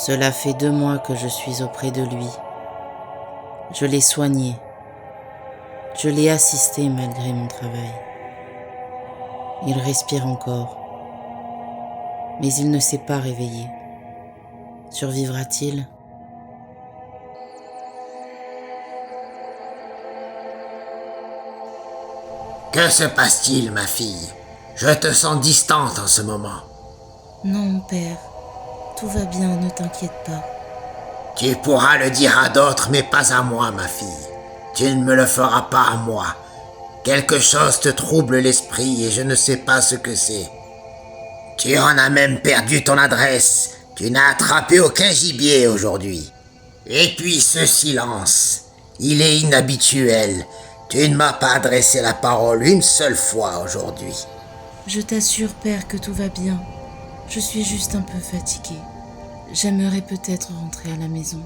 Cela fait 2 mois que je suis auprès de lui. Je l'ai soigné. Je l'ai assisté malgré mon travail. Il respire encore, mais il ne s'est pas réveillé. Survivra-t-il ? Que se passe-t-il, ma fille? Je te sens distante en ce moment. Non, père. Tout va bien, ne t'inquiète pas. Tu pourras le dire à d'autres, mais pas à moi, ma fille. Tu ne me le feras pas à moi. Quelque chose te trouble l'esprit et je ne sais pas ce que c'est. Tu en as même perdu ton adresse. Tu n'as attrapé aucun gibier aujourd'hui. Et puis ce silence, il est inhabituel. Tu ne m'as pas adressé la parole une seule fois aujourd'hui. Je t'assure, père, que tout va bien. Je suis juste un peu fatiguée. J'aimerais peut-être rentrer à la maison.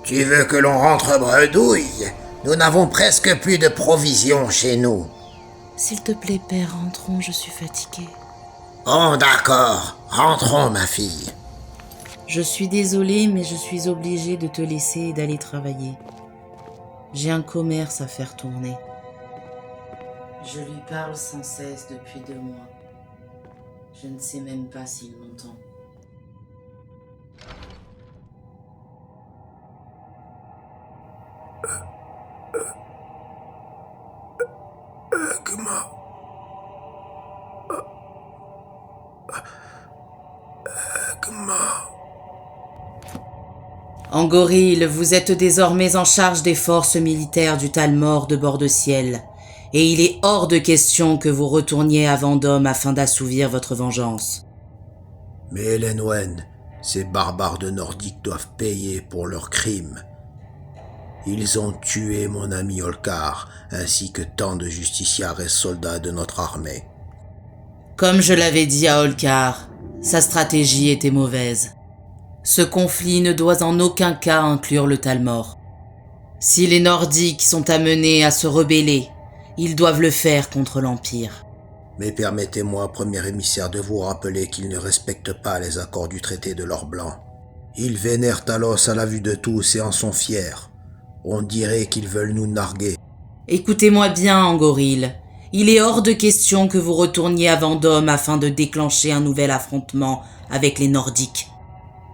Tu veux que l'on rentre bredouille? Nous n'avons presque plus de provisions chez nous. S'il te plaît, père, rentrons, je suis fatiguée. Oh, d'accord. Rentrons, ma fille. Je suis désolée, mais je suis obligée de te laisser et d'aller travailler. J'ai un commerce à faire tourner. Je lui parle sans cesse depuis 2 mois. Je ne sais même pas s'il m'entend. Angoril, vous êtes désormais en charge des forces militaires du Talmor de Bord-de-Ciel, et il est hors de question que vous retourniez à Vendôme afin d'assouvir votre vengeance. Mais Elenwen, ces barbares de Nordiques doivent payer pour leurs crimes. Ils ont tué mon ami Olkar, ainsi que tant de justiciables et soldats de notre armée. Comme je l'avais dit à Olkar, sa stratégie était mauvaise. Ce conflit ne doit en aucun cas inclure le Talmor. Si les Nordiques sont amenés à se rebeller, ils doivent le faire contre l'Empire. Mais permettez-moi, premier émissaire, de vous rappeler qu'ils ne respectent pas les accords du traité de l'or blanc. Ils vénèrent Talos à la vue de tous et en sont fiers. On dirait qu'ils veulent nous narguer. Écoutez-moi bien, Angoril. Il est hors de question que vous retourniez à Vendôme afin de déclencher un nouvel affrontement avec les Nordiques.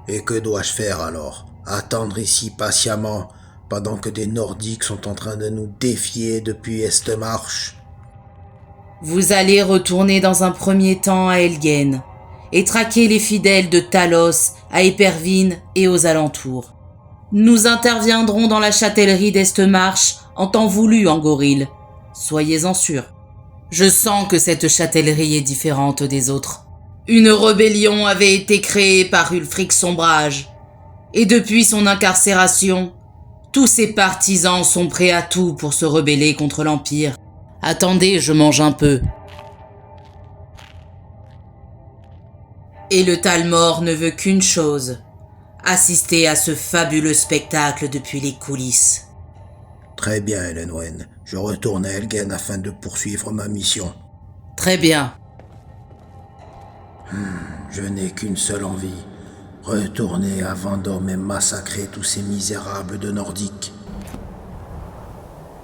Et que dois-je faire alors? Attendre ici patiemment, pendant que des Nordiques sont en train de nous défier depuis Estemarche? Vous allez retourner dans un premier temps à Elgen et traquer les fidèles de Talos à Épervine et aux alentours. Nous interviendrons dans la châtellerie d'Estemarche en temps voulu, Angoril. Soyez-en sûrs. Je sens que cette châtellerie est différente des autres. Une rébellion avait été créée par Ulfric Sombrage, et depuis son incarcération, tous ses partisans sont prêts à tout pour se rebeller contre l'Empire. Attendez, je mange un peu. Et le Talmor ne veut qu'une chose, assister à ce fabuleux spectacle depuis les coulisses. Très bien, Elenwen. Je retourne à Elgen afin de poursuivre ma mission. Très bien. Je n'ai qu'une seule envie. Retourner à Vendôme et massacrer tous ces misérables de Nordiques.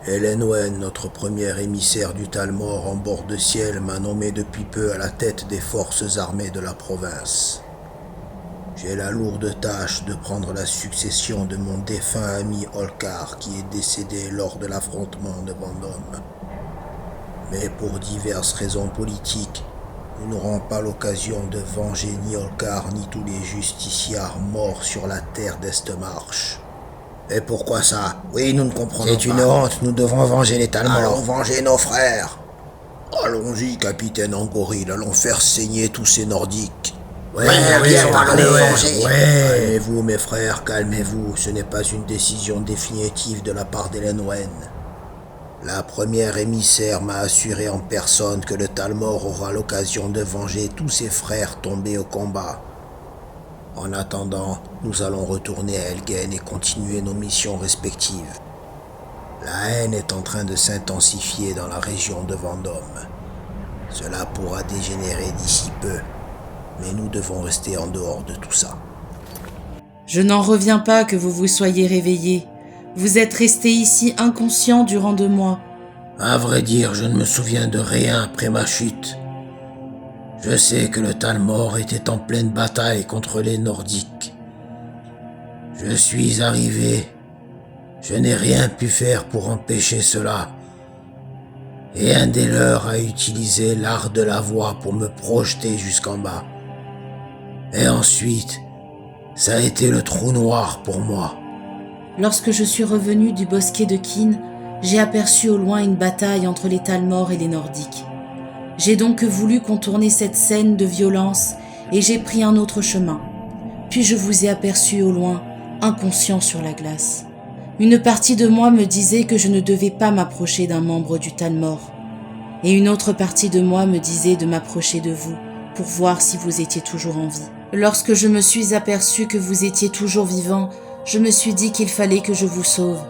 Elenwen, notre premier émissaire du Talmor en Bord-de-Ciel, m'a nommé depuis peu à la tête des forces armées de la province. J'ai la lourde tâche de prendre la succession de mon défunt ami Olkar qui est décédé lors de l'affrontement de Vendôme. Mais pour diverses raisons politiques, nous n'aurons pas l'occasion de venger ni Olkar ni tous les justiciables morts sur la terre d'Estemarche. Et pourquoi ça? Oui, nous ne comprenons pas. C'est une honte, nous devons venger les Talmor. Allons venger nos frères. Allons-y, capitaine Angoril, allons faire saigner tous ces Nordiques. Oui, parlez, venger. Calmez-vous, mes frères, calmez-vous. Ce n'est pas une décision définitive de la part d'Elenwen. La première émissaire m'a assuré en personne que le Talmor aura l'occasion de venger tous ses frères tombés au combat. En attendant, nous allons retourner à Elgen et continuer nos missions respectives. La haine est en train de s'intensifier dans la région de Vendôme. Cela pourra dégénérer d'ici peu, mais nous devons rester en dehors de tout ça. Je n'en reviens pas que vous vous soyez réveillé. Vous êtes resté ici inconscient durant 2 mois. À vrai dire, je ne me souviens de rien après ma chute. Je sais que le Thalmor était en pleine bataille contre les Nordiques. Je suis arrivé. Je n'ai rien pu faire pour empêcher cela. Et un des leurs a utilisé l'art de la voix pour me projeter jusqu'en bas. Et ensuite, ça a été le trou noir pour moi. Lorsque je suis revenu du bosquet de Kin, j'ai aperçu au loin une bataille entre les Thalmor et les Nordiques. J'ai donc voulu contourner cette scène de violence et j'ai pris un autre chemin. Puis je vous ai aperçu au loin, inconscient sur la glace. Une partie de moi me disait que je ne devais pas m'approcher d'un membre du Thalmor. Et une autre partie de moi me disait de m'approcher de vous pour voir si vous étiez toujours en vie. Lorsque je me suis aperçu que vous étiez toujours vivant, je me suis dit qu'il fallait que je vous sauve.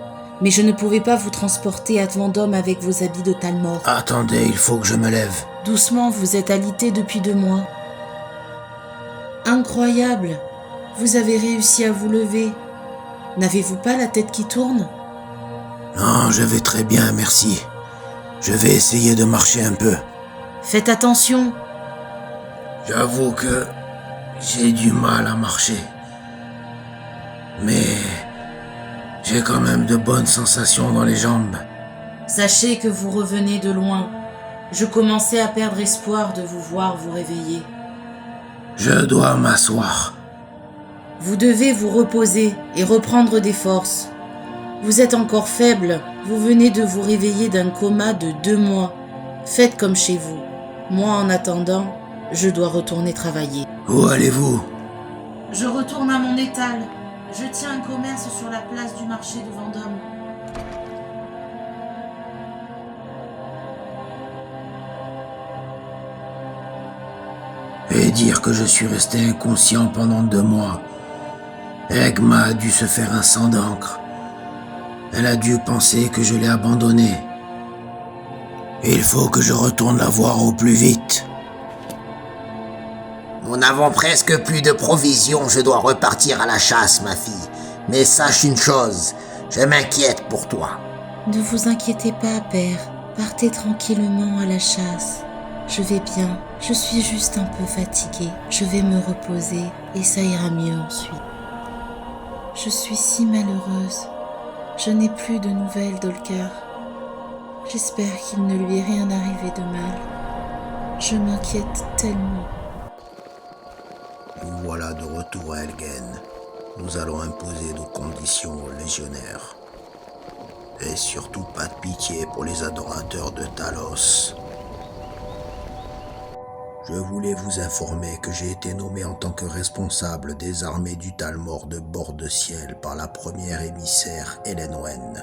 Mais je ne pouvais pas vous transporter à Vendôme avec vos habits de Thalmor. Attendez, il faut que je me lève. Doucement, vous êtes alité depuis 2 mois. Incroyable! Vous avez réussi à vous lever. N'avez-vous pas la tête qui tourne? Non, je vais très bien, merci. Je vais essayer de marcher un peu. Faites attention. J'avoue que j'ai du mal à marcher. Mais j'ai quand même de bonnes sensations dans les jambes. Sachez que vous revenez de loin. Je commençais à perdre espoir de vous voir vous réveiller. Je dois m'asseoir. Vous devez vous reposer et reprendre des forces. Vous êtes encore faible. Vous venez de vous réveiller d'un coma de 2 mois. Faites comme chez vous. Moi, en attendant, je dois retourner travailler. Où allez-vous? Je retourne à mon étal. Je tiens un commerce sur la place du marché de Vendôme. Et dire que je suis resté inconscient pendant 2 mois. Egma a dû se faire un sang d'encre. Elle a dû penser que je l'ai abandonnée. Il faut que je retourne la voir au plus vite. Nous n'avons presque plus de provisions, je dois repartir à la chasse, ma fille. Mais sache une chose, je m'inquiète pour toi. Ne vous inquiétez pas, père. Partez tranquillement à la chasse. Je vais bien. Je suis juste un peu fatiguée. Je vais me reposer et ça ira mieux ensuite. Je suis si malheureuse. Je n'ai plus de nouvelles d'Olkar. J'espère qu'il ne lui est rien arrivé de mal. Je m'inquiète tellement. Nous voilà de retour à Elgen. Nous allons imposer nos conditions aux légionnaires. Et surtout pas de pitié pour les adorateurs de Talos. Je voulais vous informer que j'ai été nommé en tant que responsable des armées du Thalmor de bord de ciel par la première émissaire Elenwen.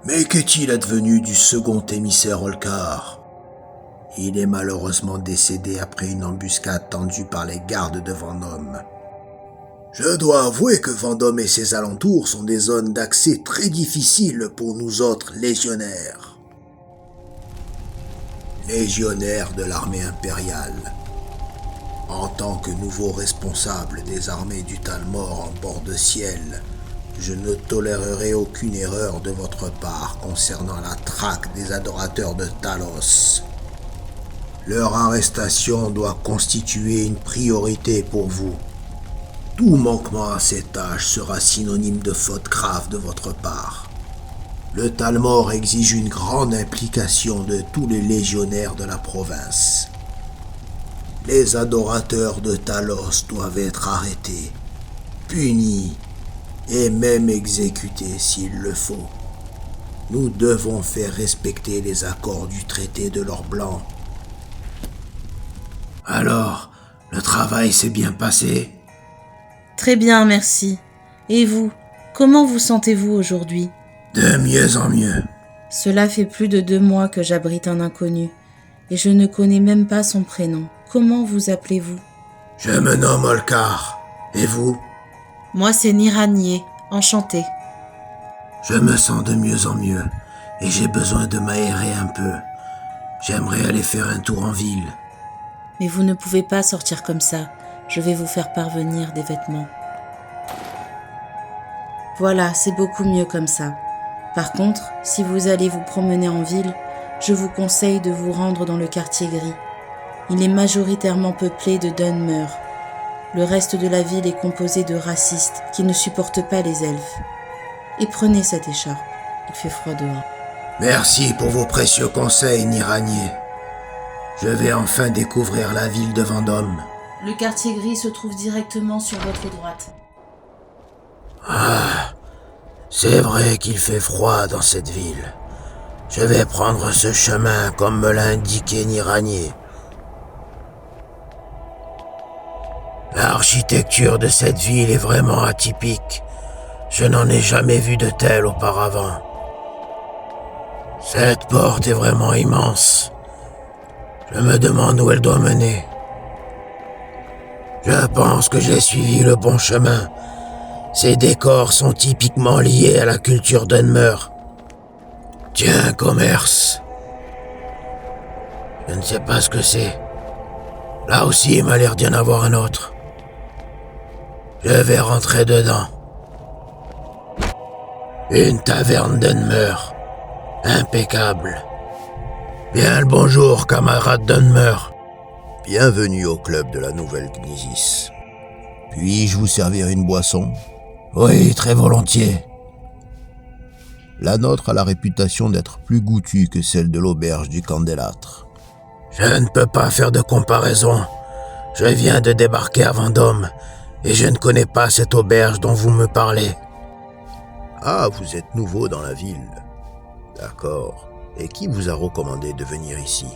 Mais qu'est-il advenu du second émissaire Olkar? Il est malheureusement décédé après une embuscade tendue par les gardes de Vendôme. Je dois avouer que Vendôme et ses alentours sont des zones d'accès très difficiles pour nous autres légionnaires. Légionnaire de l'armée impériale. En tant que nouveau responsable des armées du Thalmor en bord de ciel, je ne tolérerai aucune erreur de votre part concernant la traque des adorateurs de Talos. Leur arrestation doit constituer une priorité pour vous. Tout manquement à ces tâches sera synonyme de faute grave de votre part. Le Thalmor exige une grande implication de tous les légionnaires de la province. Les adorateurs de Talos doivent être arrêtés, punis et même exécutés s'il le faut. Nous devons faire respecter les accords du traité de l'Or Blanc. Alors, le travail s'est bien passé? Très bien, merci. Et vous, comment vous sentez-vous aujourd'hui? De mieux en mieux. Cela fait plus de 2 mois que j'abrite un inconnu, et je ne connais même pas son prénom. Comment vous appelez-vous? Je me nomme Olkar. Et vous? Moi, c'est Niranier. Enchanté. Je me sens de mieux en mieux, et j'ai besoin de m'aérer un peu. J'aimerais aller faire un tour en ville. Mais vous ne pouvez pas sortir comme ça. Je vais vous faire parvenir des vêtements. Voilà, c'est beaucoup mieux comme ça. Par contre, si vous allez vous promener en ville, je vous conseille de vous rendre dans le quartier gris. Il est majoritairement peuplé de Dunmer. Le reste de la ville est composé de racistes qui ne supportent pas les elfes. Et prenez cette écharpe, il fait froid dehors. Merci pour vos précieux conseils, Niranier. Je vais enfin découvrir la ville de Vendôme. Le quartier gris se trouve directement sur votre droite. Ah, c'est vrai qu'il fait froid dans cette ville. Je vais prendre ce chemin comme me l'a indiqué Niranier. L'architecture de cette ville est vraiment atypique. Je n'en ai jamais vu de telle auparavant. Cette porte est vraiment immense. Je me demande où elle doit mener. Je pense que j'ai suivi le bon chemin. Ces décors sont typiquement liés à la culture Dunmer. Tiens, commerce. Je ne sais pas ce que c'est. Là aussi, il m'a l'air d'y en avoir un autre. Je vais rentrer dedans. Une taverne Dunmer. Impeccable. Bien le bonjour, camarade Dunmer. Bienvenue au club de la Nouvelle Gnisis. Puis-je vous servir une boisson ? Oui, très volontiers. La nôtre a la réputation d'être plus goûtue que celle de l'auberge du Candélâtre. Je ne peux pas faire de comparaison. Je viens de débarquer à Vendôme et je ne connais pas cette auberge dont vous me parlez. Ah, vous êtes nouveau dans la ville. D'accord. Et qui vous a recommandé de venir ici ?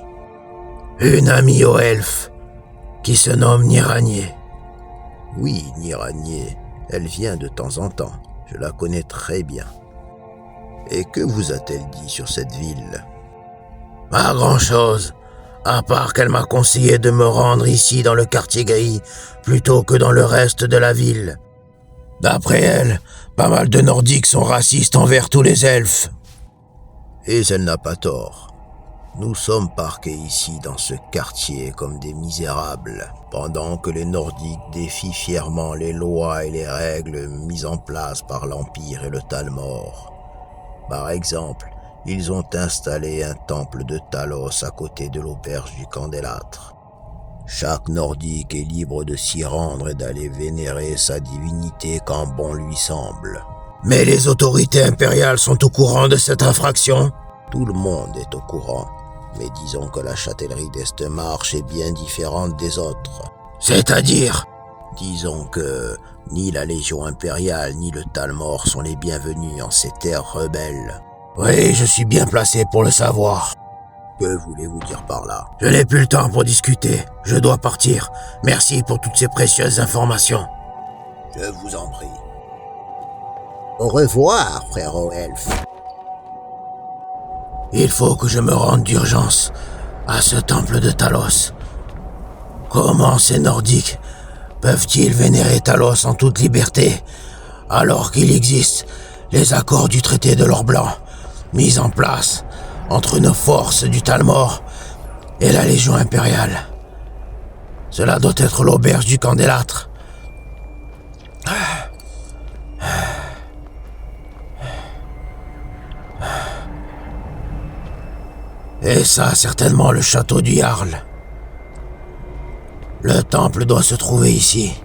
Une amie aux elfes, qui se nomme Niranier. Oui, Niranier, elle vient de temps en temps. Je la connais très bien. Et que vous a-t-elle dit sur cette ville ? Pas grand-chose, à part qu'elle m'a conseillé de me rendre ici dans le quartier gris, plutôt que dans le reste de la ville. D'après elle, pas mal de Nordiques sont racistes envers tous les elfes. Et elle n'a pas tort. Nous sommes parqués ici dans ce quartier comme des misérables, pendant que les Nordiques défient fièrement les lois et les règles mises en place par l'Empire et le Talmor. Par exemple, ils ont installé un temple de Talos à côté de l'auberge du Candélâtre. Chaque Nordique est libre de s'y rendre et d'aller vénérer sa divinité quand bon lui semble. Mais les autorités impériales sont au courant de cette infraction ? Tout le monde est au courant. Mais disons que la châtellerie d'Estemarche est bien différente des autres. C'est-à-dire ? Disons que ni la Légion impériale ni le Talmor sont les bienvenus en ces terres rebelles. Oui, je suis bien placé pour le savoir. Que voulez-vous dire par là ? Je n'ai plus le temps pour discuter. Je dois partir. Merci pour toutes ces précieuses informations. Je vous en prie. Au revoir, frérot elfe. Il faut que je me rende d'urgence à ce temple de Talos. Comment ces Nordiques peuvent-ils vénérer Talos en toute liberté, alors qu'il existe les accords du traité de l'Or Blanc, mis en place entre nos forces du Talmor et la Légion impériale? Cela doit être l'auberge du Candélâtre. Et ça, certainement le château du Jarl. Le temple doit se trouver ici.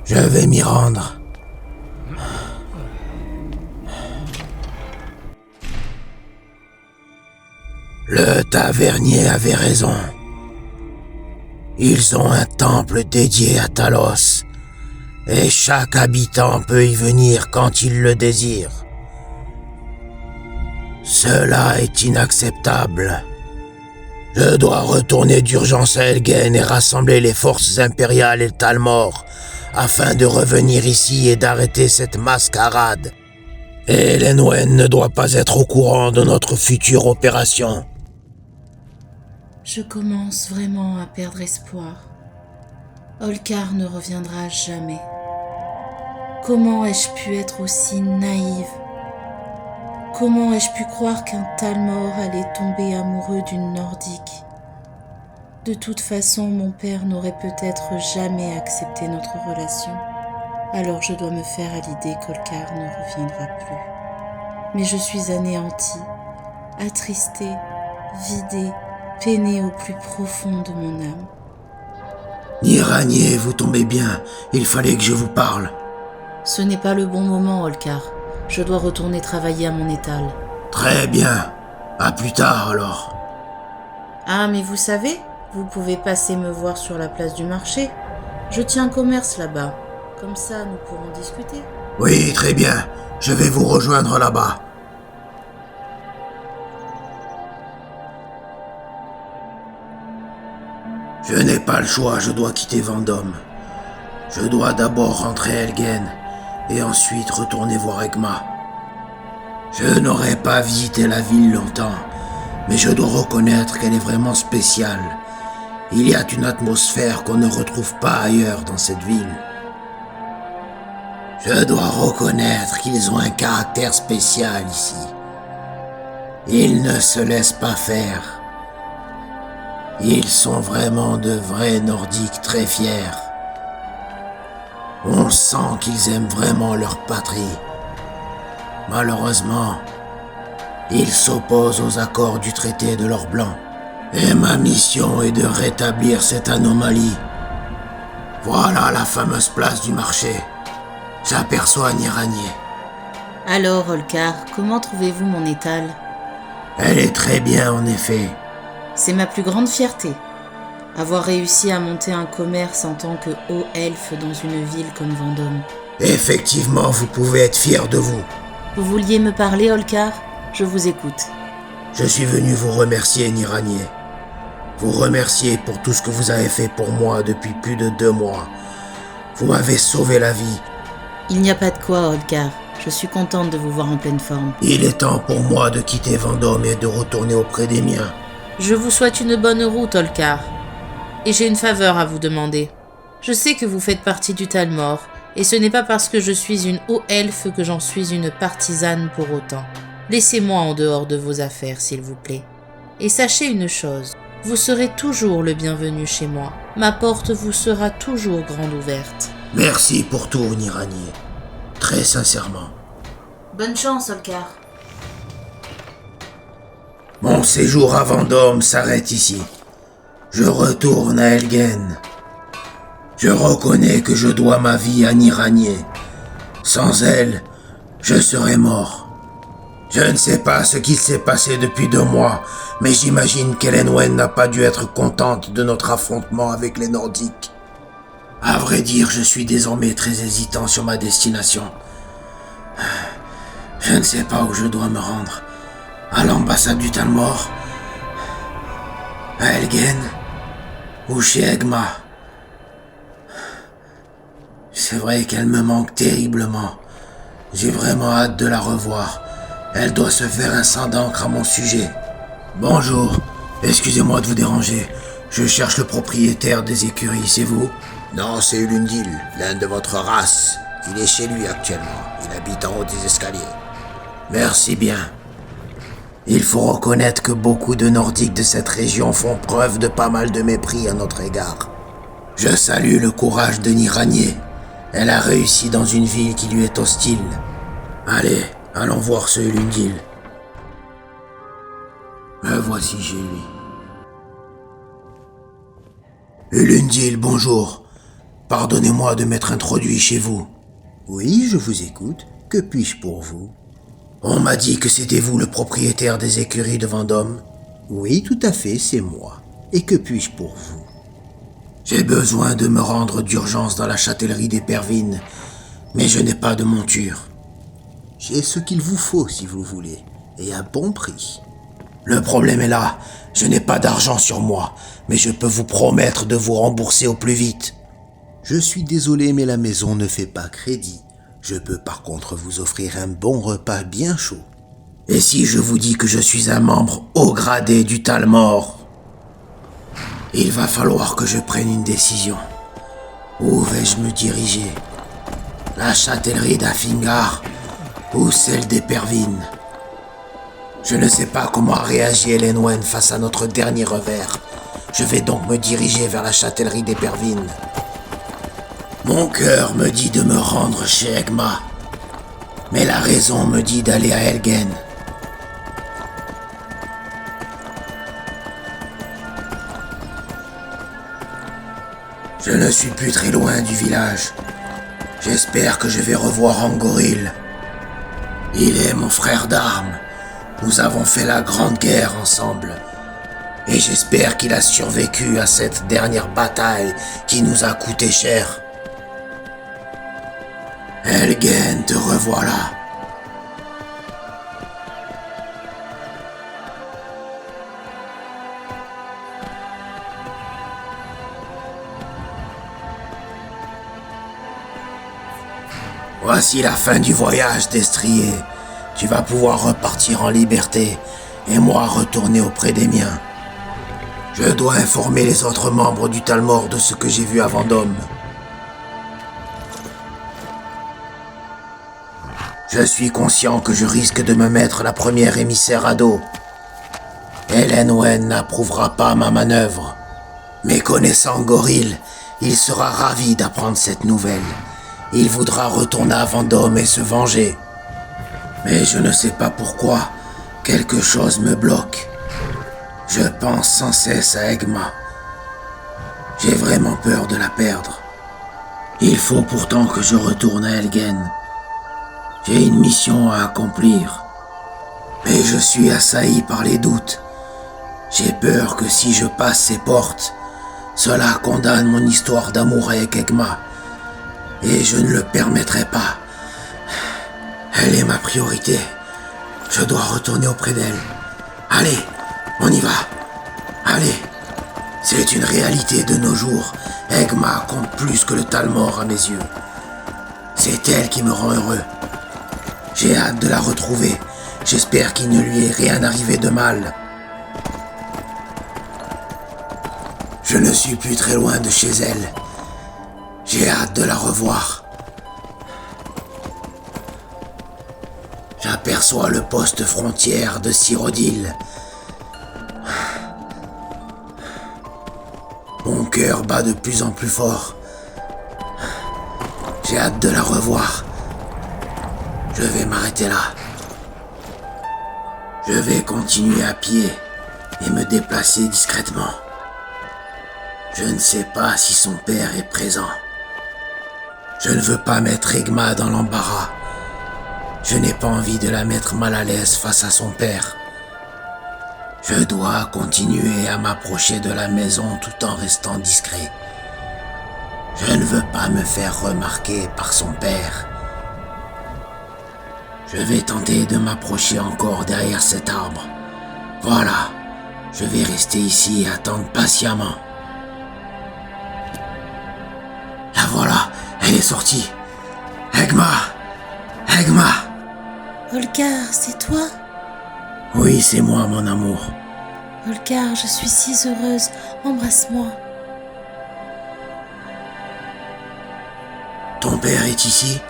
Je vais m'y rendre. Le tavernier avait raison. Ils ont un temple dédié à Talos, et chaque habitant peut y venir quand il le désire. Cela est inacceptable. Je dois retourner d'urgence à Helgen et rassembler les forces impériales et le Talmor afin de revenir ici et d'arrêter cette mascarade. Et Elenwen ne doit pas être au courant de notre future opération. Je commence vraiment à perdre espoir. Olkar ne reviendra jamais. Comment ai-je pu être aussi naïve ? Comment ai-je pu croire qu'un Talmor allait tomber amoureux d'une Nordique ? De toute façon, mon père n'aurait peut-être jamais accepté notre relation. Alors je dois me faire à l'idée qu'Olkar ne reviendra plus. Mais je suis anéantie, attristée, vidée, peinée au plus profond de mon âme. Niranier, vous tombez bien, il fallait que je vous parle. Ce n'est pas le bon moment, Olkar. Je dois retourner travailler à mon étal. Très bien, à plus tard alors. Ah, mais vous savez, vous pouvez passer me voir sur la place du marché. Je tiens commerce là-bas. Comme ça, nous pourrons discuter. Oui, très bien, je vais vous rejoindre là-bas. Je n'ai pas le choix, je dois quitter Vendôme. Je dois d'abord rentrer à Elgen et ensuite retourner voir Egma. Je n'aurai pas visité la ville longtemps, mais je dois reconnaître qu'elle est vraiment spéciale. Il y a une atmosphère qu'on ne retrouve pas ailleurs dans cette ville. Je dois reconnaître qu'ils ont un caractère spécial ici. Ils ne se laissent pas faire. Ils sont vraiment de vrais Nordiques très fiers. On sent qu'ils aiment vraiment leur patrie. Malheureusement, ils s'opposent aux accords du traité de l'or blanc. Et ma mission est de rétablir cette anomalie. Voilà la fameuse place du marché. J'aperçois Niranier. Alors, Olkar, comment trouvez-vous mon étal? Elle est très bien en effet. C'est ma plus grande fierté. Avoir réussi à monter un commerce en tant que haut elfe dans une ville comme Vendôme. Effectivement, vous pouvez être fier de vous. Vous vouliez me parler, Olkar? Je vous écoute. Je suis venu vous remercier, Niranier. Vous remercier pour tout ce que vous avez fait pour moi depuis plus de 2 mois. Vous m'avez sauvé la vie. Il n'y a pas de quoi, Olkar. Je suis contente de vous voir en pleine forme. Il est temps pour moi de quitter Vendôme et de retourner auprès des miens. Je vous souhaite une bonne route, Olkar. Et j'ai une faveur à vous demander. Je sais que vous faites partie du Talmor, et ce n'est pas parce que je suis une haut elfe que j'en suis une partisane pour autant. Laissez-moi en dehors de vos affaires, s'il vous plaît. Et sachez une chose, vous serez toujours le bienvenu chez moi. Ma porte vous sera toujours grande ouverte. Merci pour tout, Niranier. Très sincèrement. Bonne chance, Olkar. Mon séjour à Vendôme s'arrête ici. Je retourne à Elgen. Je reconnais que je dois ma vie à Niranier. Sans elle, je serais mort. Je ne sais pas ce qui s'est passé depuis 2 mois, mais j'imagine qu'Elenwen n'a pas dû être contente de notre affrontement avec les Nordiques. À vrai dire, je suis désormais très hésitant sur ma destination. Je ne sais pas où je dois me rendre. À l'ambassade du Talmor, à Elgen ou chez Egma. C'est vrai qu'elle me manque terriblement. J'ai vraiment hâte de la revoir. Elle doit se faire un sang d'encre à mon sujet. Bonjour, excusez-moi de vous déranger. Je cherche le propriétaire des écuries, c'est vous? Non, c'est Ulundil, l'un de votre race. Il est chez lui actuellement. Il habite en haut des escaliers. Merci bien. Il faut reconnaître que beaucoup de Nordiques de cette région font preuve de pas mal de mépris à notre égard. Je salue le courage de Niranier. Elle a réussi dans une ville qui lui est hostile. Allez, allons voir ce Ulundil. Me voici chez lui. Ulundil, bonjour. Pardonnez-moi de m'être introduit chez vous. Oui, je vous écoute. Que puis-je pour vous? On m'a dit que c'était vous le propriétaire des écuries de Vendôme. Oui, tout à fait, c'est moi. Et que puis-je pour vous? J'ai besoin de me rendre d'urgence dans la châtellerie des Pervines, mais je n'ai pas de monture. J'ai ce qu'il vous faut, si vous voulez, et à bon prix. Le problème est là, je n'ai pas d'argent sur moi, mais je peux vous promettre de vous rembourser au plus vite. Je suis désolé, mais la maison ne fait pas crédit. Je peux par contre vous offrir un bon repas bien chaud. Et si je vous dis que je suis un membre haut gradé du Talmor? Il va falloir que je prenne une décision. Où vais-je me diriger? La châtellerie d'Afingar ou celle des Pervines? Je ne sais pas comment a réagi Elenwen face à notre dernier revers. Je vais donc me diriger vers la châtellerie des Pervines. Mon cœur me dit de me rendre chez Egma, mais la raison me dit d'aller à Helgen. Je ne suis plus très loin du village. J'espère que je vais revoir Angoril. Il est mon frère d'armes. Nous avons fait la grande guerre ensemble. Et j'espère qu'il a survécu à cette dernière bataille qui nous a coûté cher. Helgen, te revoilà. Voici la fin du voyage, destrier. Tu vas pouvoir repartir en liberté et moi retourner auprès des miens. Je dois informer les autres membres du Talmor de ce que j'ai vu à Vendôme. Je suis conscient que je risque de me mettre la première émissaire à dos. Hélène Wen n'approuvera pas ma manœuvre. Mais connaissant Goril, il sera ravi d'apprendre cette nouvelle. Il voudra retourner à Vendôme et se venger. Mais je ne sais pas pourquoi, quelque chose me bloque. Je pense sans cesse à Egma. J'ai vraiment peur de la perdre. Il faut pourtant que je retourne à Helgen. J'ai une mission à accomplir. Mais je suis assailli par les doutes. J'ai peur que si je passe ces portes, cela condamne mon histoire d'amour avec Egma. Et je ne le permettrai pas. Elle est ma priorité. Je dois retourner auprès d'elle. Allez, on y va. Allez. C'est une réalité de nos jours. Egma compte plus que le Talmor à mes yeux. C'est elle qui me rend heureux. J'ai hâte de la retrouver. J'espère qu'il ne lui est rien arrivé de mal. Je ne suis plus très loin de chez elle. J'ai hâte de la revoir. J'aperçois le poste frontière de Cyrodiil. Mon cœur bat de plus en plus fort. J'ai hâte de la revoir. Je vais m'arrêter là. Je vais continuer à pied et me déplacer discrètement. Je ne sais pas si son père est présent. Je ne veux pas mettre Egma dans l'embarras. Je n'ai pas envie de la mettre mal à l'aise face à son père. Je dois continuer à m'approcher de la maison tout en restant discret. Je ne veux pas me faire remarquer par son père. Je vais tenter de m'approcher encore derrière cet arbre. Voilà, je vais rester ici et attendre patiemment. La voilà, elle est sortie. Egma! Egma! Holgar, c'est toi? Oui, c'est moi, mon amour. Holgar, je suis si heureuse. Embrasse-moi. Ton père est ici?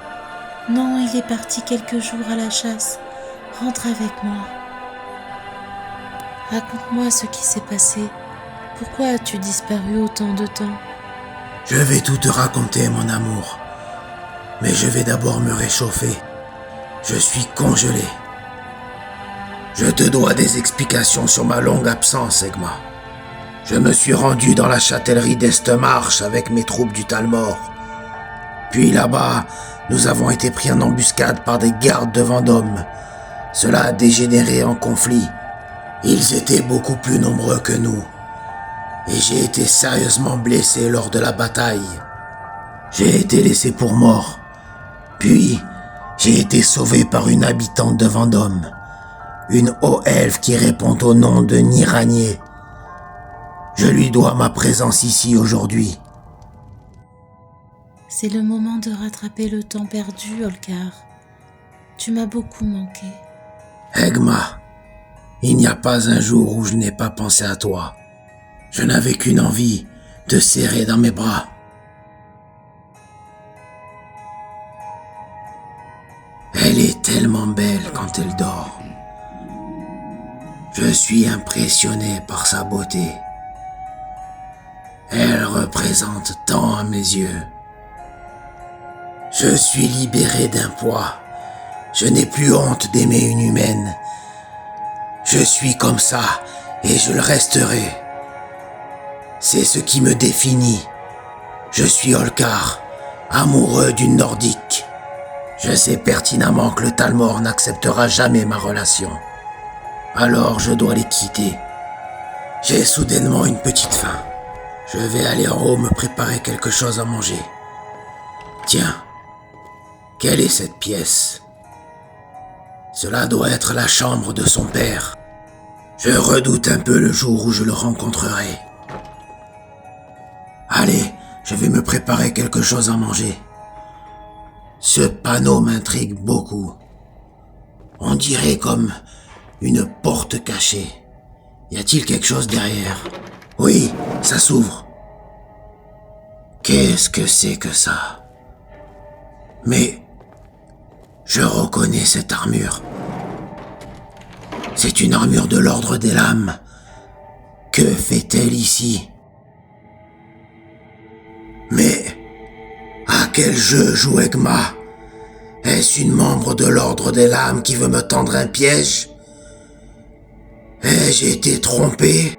Non, il est parti quelques jours à la chasse. Rentre avec moi. Raconte-moi ce qui s'est passé. Pourquoi as-tu disparu autant de temps? Je vais tout te raconter, mon amour. Mais je vais d'abord me réchauffer. Je suis congelé. Je te dois des explications sur ma longue absence, Egma. Je me suis rendu dans la châtellerie d'Estemarche avec mes troupes du Talmor. Puis là-bas, nous avons été pris en embuscade par des gardes de Vendôme. Cela a dégénéré en conflit. Ils étaient beaucoup plus nombreux que nous. Et j'ai été sérieusement blessé lors de la bataille. J'ai été laissé pour mort. Puis, j'ai été sauvé par une habitante de Vendôme. Une haut-elfe qui répond au nom de Niranier. Je lui dois ma présence ici aujourd'hui. C'est le moment de rattraper le temps perdu, Holgar. Tu m'as beaucoup manqué. Egma, il n'y a pas un jour où je n'ai pas pensé à toi. Je n'avais qu'une envie, te serrer dans mes bras. Elle est tellement belle quand elle dort. Je suis impressionné par sa beauté. Elle représente tant à mes yeux. Je suis libéré d'un poids. Je n'ai plus honte d'aimer une humaine. Je suis comme ça et je le resterai. C'est ce qui me définit. Je suis Holkar, amoureux d'une nordique. Je sais pertinemment que le Talmor n'acceptera jamais ma relation. Alors je dois les quitter. J'ai soudainement une petite faim. Je vais aller en haut me préparer quelque chose à manger. Tiens, quelle est cette pièce ? Cela doit être la chambre de son père. Je redoute un peu le jour où je le rencontrerai. Allez, je vais me préparer quelque chose à manger. Ce panneau m'intrigue beaucoup. On dirait comme une porte cachée. Y a-t-il quelque chose derrière ? Oui, ça s'ouvre. Qu'est-ce que c'est que ça ? Mais je reconnais cette armure. C'est une armure de l'ordre des lames. Que fait-elle ici ? Mais à quel jeu joue Egma ? Est-ce une membre de l'ordre des lames qui veut me tendre un piège ? Ai-je été trompé ?